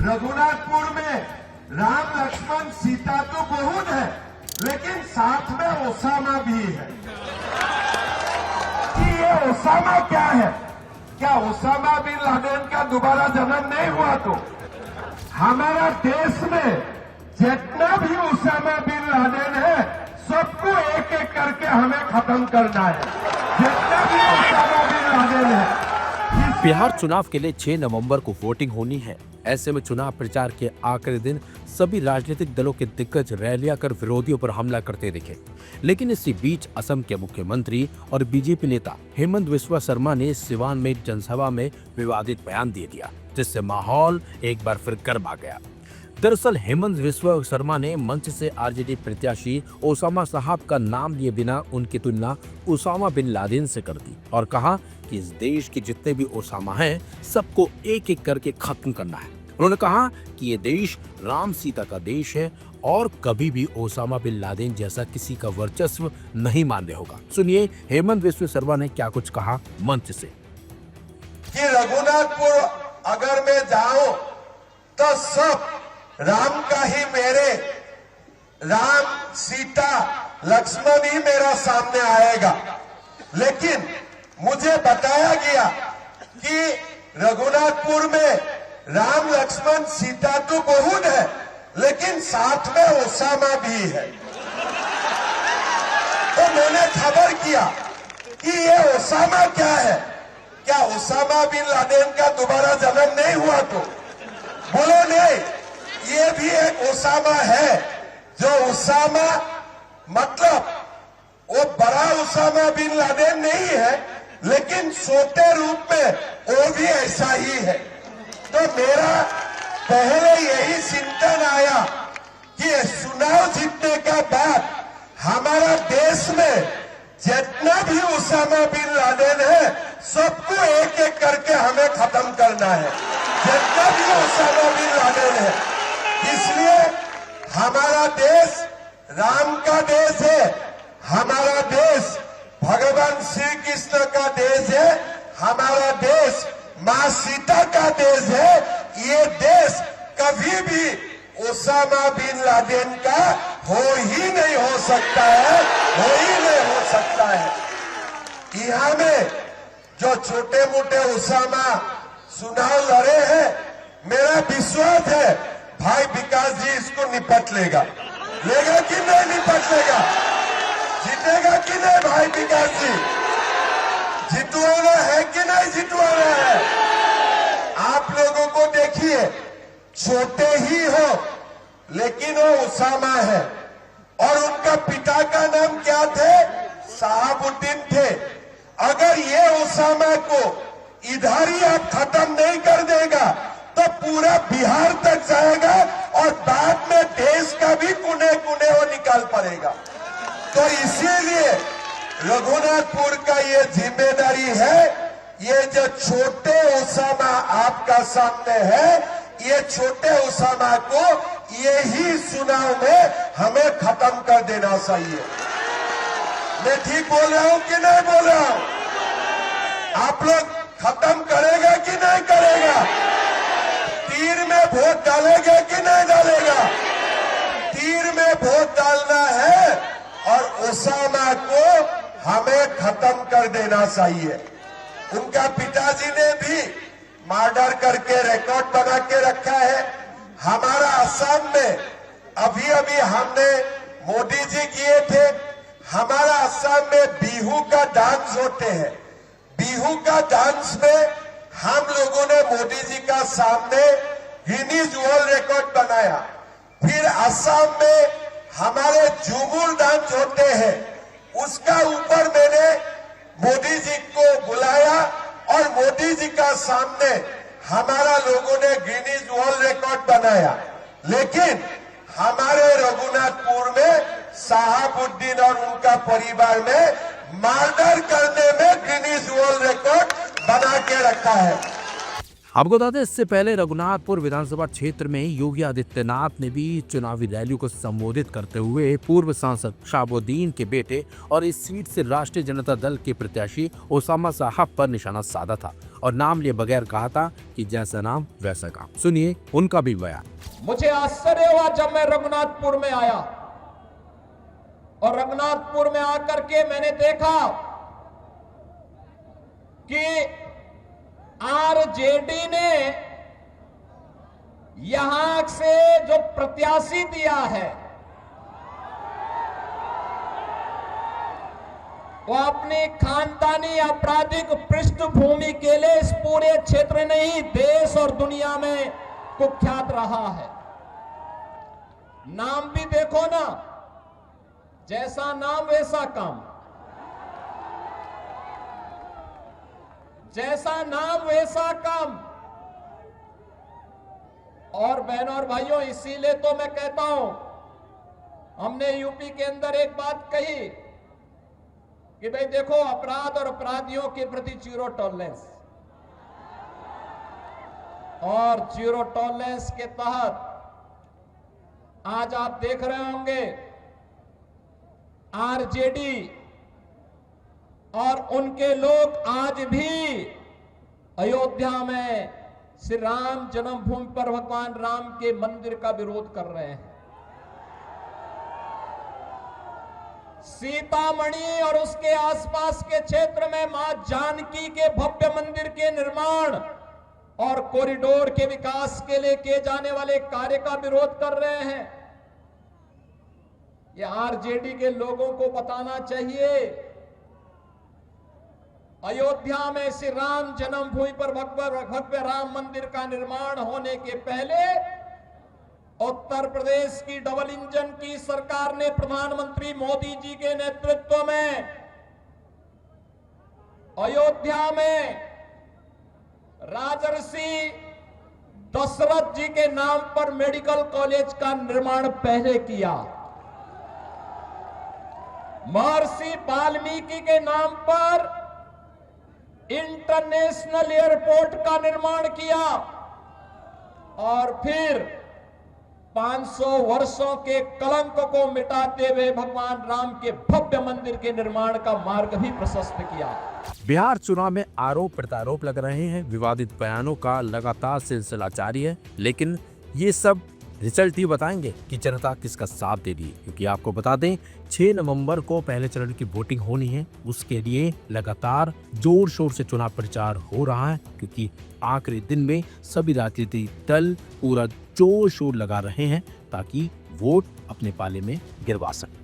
रघुनाथपुर में राम लक्ष्मण सीता तो बहुत है, लेकिन साथ में ओसामा भी है। कि ये ओसामा क्या है? क्या ओसामा बिन लादेन का दोबारा जन्म नहीं हुआ? तो हमारा देश में जितना भी ओसामा बिन लादेन है, सबको एक एक करके हमें खत्म करना है। जितना भी ओसामा बिन लादेन है। बिहार चुनाव के लिए 6 नवंबर को वोटिंग होनी है। ऐसे में चुनाव प्रचार के आखिरी दिन सभी राजनीतिक दलों के दिग्गज रैलियां कर विरोधियों पर हमला करते दिखे। लेकिन इसी बीच असम के मुख्यमंत्री और बीजेपी नेता हेमंत बिस्वा शर्मा ने सिवान में जनसभा में विवादित बयान दे दिया, जिससे माहौल एक बार फिर गर्म आ गया। दरअसल हेमंत बिस्वा शर्मा ने मंच से आरजेडी प्रत्याशी ओसामा साहब का नाम लिए बिना उनकी तुलना ओसामा बिन लादेन से कर दी और कहा कि इस देश के जितने भी ओसामा हैं, सबको एक एक करके खत्म करना है। उन्होंने कहा कि ये देश राम सीता का देश है और कभी भी ओसामा बिन लादेन जैसा किसी का वर्चस्व नहीं मान्य होगा। सुनिए हेमंत बिस्वा शर्मा ने क्या कुछ कहा मंच से। कि रघुनाथपुर अगर मैं जाऊं तो सब राम का ही, मेरे राम सीता लक्ष्मण ही मेरा सामने आएगा। लेकिन मुझे बताया गया कि रघुनाथपुर में राम लक्ष्मण सीता तो बहुत है, लेकिन साथ में ओसामा भी है। तो मैंने खबर किया कि ये ओसामा क्या है? क्या ओसामा बिन लादेन का दोबारा जन्म नहीं हुआ? तो बोलो नहीं, ये भी एक ओसामा है। जो ओसामा मतलब वो बड़ा ओसामा बिन लादेन नहीं है, लेकिन छोटे रूप में वो भी ऐसा ही है। तो मेरा पहले यही चिंतन आया कि चुनाव जीतने का बाद हमारा देश में जितना भी ओसामा बिन लादेन है, सबको एक एक करके हमें खत्म करना है। जितना भी ओसामा बिन लादेन है, इसलिए हमारा देश राम का देश है। हमारा देश भगवान श्री कृष्ण का देश है। हमारा देश माँ सीता का देश है। ये देश कभी भी ओसामा बिन लादेन का हो ही नहीं हो सकता है, हो ही नहीं हो सकता है। यहाँ में जो छोटे मोटे ओसामा चुनाव लड़े हैं, मेरा विश्वास है भाई विकास जी इसको निपट लेगा। लेगा कि नहीं निपट लेगा? जीतेगा कि नहीं भाई विकास जी? जितवाना है कि नहीं जितवाना है? आप लोगों को देखिए, छोटे ही हो लेकिन वो ओसामा है। और उनका पिता का नाम क्या थे? शहाबुद्दीन थे। अगर ये ओसामा को इधर ही आप खत्म नहीं कर देगा तो पूरा बिहार तक जाएगा और बाद में देश का भी कोने कोने वो निकाल पड़ेगा। तो इसीलिए रघुनाथपुर का ये जिम्मेदारी है। ये जो छोटे ओसामा आपका सामने है, ये छोटे ओसामा को यही चुनाव में हमें खत्म कर देना चाहिए। मैं ठीक बोल रहा हूं कि नहीं बोल रहा हूं? आप लोग खत्म करेगा कि नहीं करेगा? तीर में वोट डालेगा कि नहीं डालेगा? तीर में वोट डालना है और ओसामा को हमें खत्म कर देना चाहिए। उनका पिताजी ने भी मर्डर करके रिकॉर्ड बना के रखा है। हमारा असम में अभी अभी हमने मोदी जी किए थे। हमारा असम में बिहू का डांस होते हैं। बिहू का डांस में हम लोगों ने मोदी जी का सामने गिनीज वर्ल्ड रिकॉर्ड बनाया। फिर असम में हमारे झूमुर डांस होते हैं, उसका ऊपर मैंने मोदी जी को बुलाया और मोदी जी का सामने हमारा लोगों ने गिनीज वर्ल्ड रिकॉर्ड बनाया। लेकिन हमारे रघुनाथपुर में शहाबुद्दीन और उनका परिवार ने मर्डर करने में गिनीज वर्ल्ड रिकॉर्ड बना के रखा है। आपको बता दें, इससे पहले रघुनाथपुर विधानसभा क्षेत्र में योगी आदित्यनाथ ने भी चुनावी रैली को संबोधित करते हुए पूर्व सांसद शहाबुद्दीन के बेटे और इस सीट से राष्ट्रीय जनता दल के प्रत्याशी ओसामा साहब पर निशाना साधा था। और नाम लिए बगैर कहा था कि जैसा नाम वैसा काम। सुनिए उनका भी बयान। मुझे आश्चर्य हुआ जब मैं रघुनाथपुर में आया और रघुनाथपुर में आकर के मैंने देखा कि आरजेडी ने यहां से जो प्रत्याशी दिया है वो अपनी खानदानी आपराधिक पृष्ठभूमि के लिए इस पूरे क्षेत्र नहीं देश और दुनिया में कुख्यात रहा है। नाम भी देखो ना, जैसा नाम वैसा काम, जैसा नाम वैसा काम। और बहनों और भाइयों, इसीलिए तो मैं कहता हूं, हमने यूपी के अंदर एक बात कही कि भाई देखो, अपराध और अपराधियों के प्रति जीरो टॉलरेंस, और जीरो टॉलरेंस के तहत आज आप देख रहे होंगे आरजेडी और उनके लोग आज भी अयोध्या में श्री राम जन्मभूमि पर भगवान राम के मंदिर का विरोध कर रहे हैं। सीतामढ़ी और उसके आसपास के क्षेत्र में मां जानकी के भव्य मंदिर के निर्माण और कॉरिडोर के विकास के लिए किए जाने वाले कार्य का विरोध कर रहे हैं। यह आरजेडी के लोगों को बताना चाहिए, अयोध्या में श्री राम जन्मभूमि पर भव्य राम मंदिर का निर्माण होने के पहले उत्तर प्रदेश की डबल इंजन की सरकार ने प्रधानमंत्री मोदी जी के नेतृत्व में अयोध्या में राजर्षि दशरथ जी के नाम पर मेडिकल कॉलेज का निर्माण पहले किया, महर्षि वाल्मीकि के नाम पर इंटरनेशनल एयरपोर्ट का निर्माण किया, और फिर 500 वर्षों के कलंक को मिटाते हुए भगवान राम के भव्य मंदिर के निर्माण का मार्ग भी प्रशस्त किया। बिहार चुनाव में आरोप प्रत्यारोप लग रहे हैं, विवादित बयानों का लगातार सिलसिला जारी है, लेकिन ये सब रिजल्ट ही बताएंगे कि जनता किसका साथ दे रही है। क्योंकि आपको बता दें 6 नवंबर को पहले चरण की वोटिंग होनी है, उसके लिए लगातार जोर शोर से चुनाव प्रचार हो रहा है, क्योंकि आखिरी दिन में सभी राजनीतिक दल पूरा जोर शोर लगा रहे हैं ताकि वोट अपने पाले में गिरवा सकें।